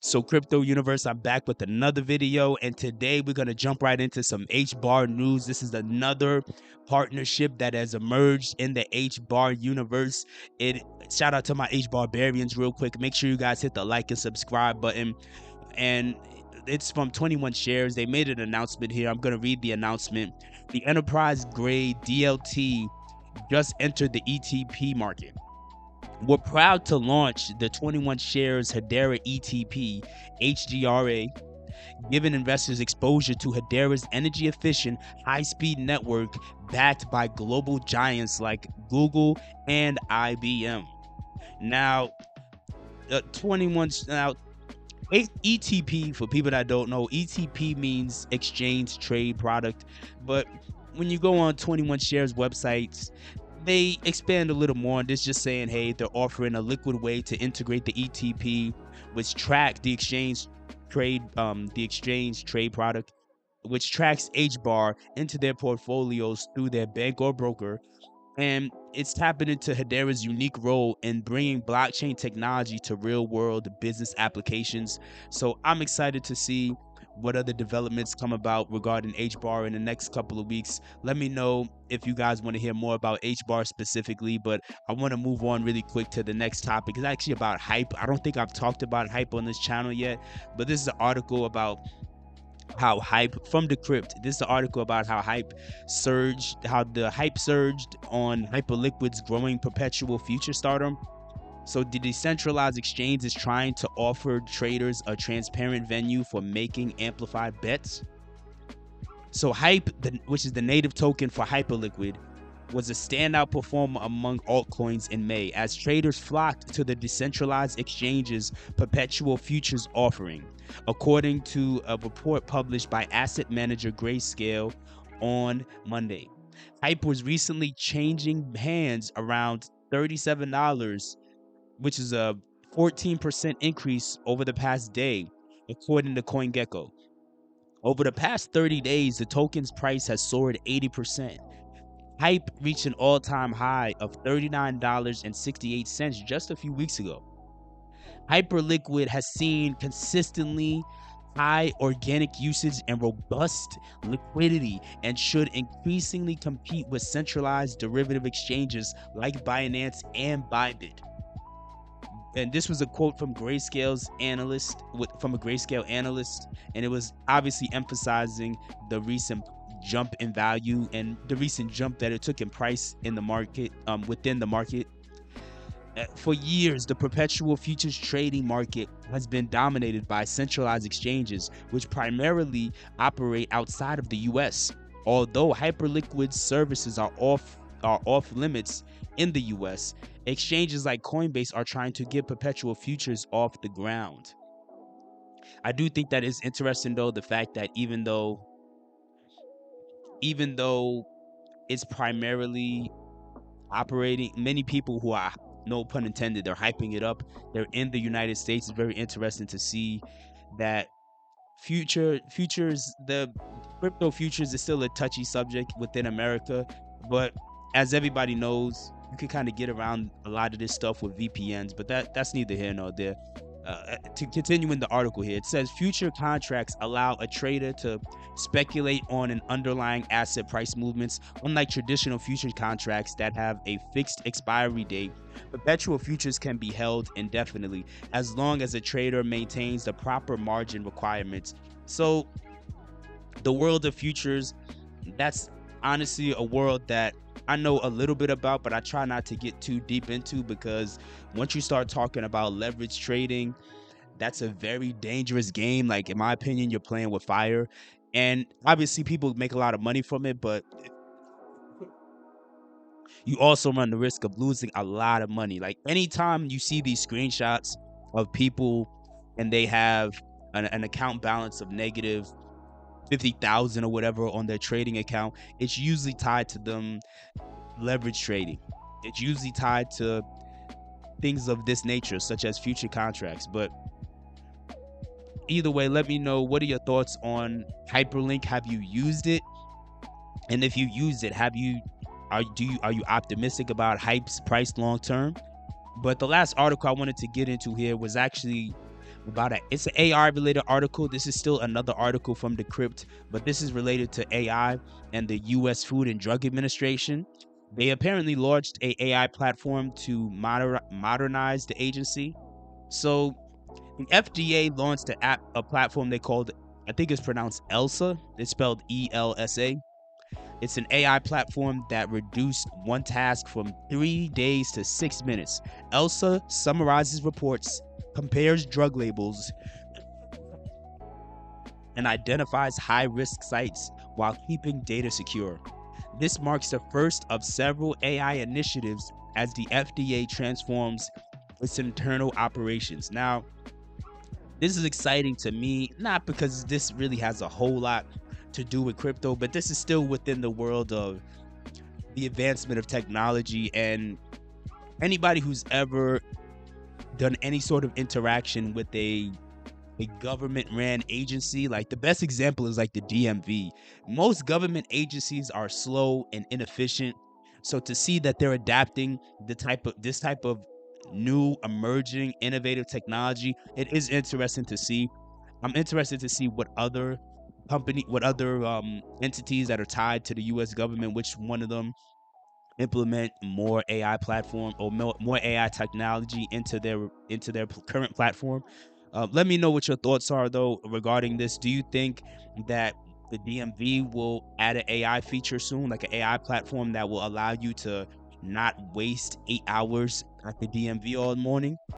So Crypto Universe, I'm back with another video, and today we're going to jump right into some HBAR news. This is another partnership that has emerged in the HBAR universe. Shout out to my HBARbarians real quick. Make sure you guys hit the like and subscribe button. And it's from 21Shares. They made an announcement here. I'm going to read the announcement. The enterprise grade DLT just entered the ETP market. We're proud to launch the 21Shares Hedera ETP HDRA, giving investors exposure to Hedera's energy-efficient, high-speed network backed by global giants like Google and IBM. Now, ETP, for people that don't know, ETP means exchange trade product, but when you go on 21Shares websites, they expand a little more on this, just saying, hey, they're offering a liquid way to integrate the ETP, which track the exchange trade product, which tracks HBAR into their portfolios through their bank or broker. And it's tapping into Hedera's unique role in bringing blockchain technology to real-world business applications. So I'm excited to see what other developments come about regarding HBAR in the next couple of weeks. Let me know if you guys want to hear more about HBAR specifically, but I want to move on really quick to the next topic. It's actually about hype. I don't think I've talked about hype on this channel yet, but this is an article about how hype from Decrypt. This is an article about how the hype surged on Hyperliquid's growing Perpetual future Stardom. So the decentralized exchange is trying to offer traders a transparent venue for making amplified bets. So Hype, which is the native token for Hyperliquid, was a standout performer among altcoins in May as traders flocked to the decentralized exchange's Perpetual futures offering, according to a report published by asset manager Grayscale on Monday. Hype was recently changing hands around $37, which is a 14% increase over the past day, according to CoinGecko. Over the past 30 days, the token's price has soared 80%. Hype reached an all-time high of $39.68 just a few weeks ago. Hyperliquid has seen consistently high organic usage and robust liquidity, and should increasingly compete with centralized derivative exchanges like Binance and Bybit. And this was a quote from a Grayscale analyst, and it was obviously emphasizing the recent jump in value and the recent jump that it took in price in the market, within the market. For years, the Perpetual futures trading market has been dominated by centralized exchanges, which primarily operate outside of the US. Although Hyperliquid's services are off limits in the US, exchanges like Coinbase are trying to get Perpetual futures off the ground. I do think that is interesting, though, the fact that even though it's primarily operating, many people who are, no pun intended, they're hyping it up, they're in the United States. It's very interesting to see that the crypto futures is still a touchy subject within America, but as everybody knows, you can kind of get around a lot of this stuff with VPNs, but that's neither here nor there. To continue in the article here, it says future contracts allow a trader to speculate on an underlying asset price movements. Unlike traditional future contracts that have a fixed expiry date, Perpetual futures can be held indefinitely as long as a trader maintains the proper margin requirements. So the world of futures, that's honestly a world that I know a little bit about, but I try not to get too deep into, because once you start talking about leverage trading, that's a very dangerous game. Like, in my opinion, you're playing with fire, and obviously people make a lot of money from it, but you also run the risk of losing a lot of money. Like, anytime you see these screenshots of people and they have an account balance of negative 50,000 or whatever on their trading account, it's usually tied to them leverage trading. It's usually tied to things of this nature, such as future contracts. But either way, let me know, what are your thoughts on Hyperlink? Have you used it? And if you used it, are you optimistic about Hype's price long term? But the last article I wanted to get into here was actually about it. It's an AI related article. This is still another article from Decrypt, but this is related to AI and the U.S. Food and Drug Administration. They apparently launched a AI platform to modernize the agency. So the FDA launched a platform they called, I think it's pronounced ELSA. It's spelled ELSA. It's an AI platform that reduced one task from 3 days to 6 minutes. ELSA summarizes reports, compares drug labels, and identifies high risk sites while keeping data secure. This marks the first of several AI initiatives as the FDA transforms its internal operations. Now, this is exciting to me, not because this really has a whole lot to do with crypto, but this is still within the world of the advancement of technology. And anybody who's ever done any sort of interaction with a government ran agency, like the best example is like the DMV. Most government agencies are slow and inefficient. So to see that they're adapting this type of new emerging innovative technology, it is interesting to see. I'm interested to see what other entities that are tied to the US government, which one of them implement more AI platform or more AI technology into their current platform. Let me know what your thoughts are though regarding this. Do you think that the DMV will add an AI feature soon, like an AI platform that will allow you to not waste 8 hours at the DMV all morning?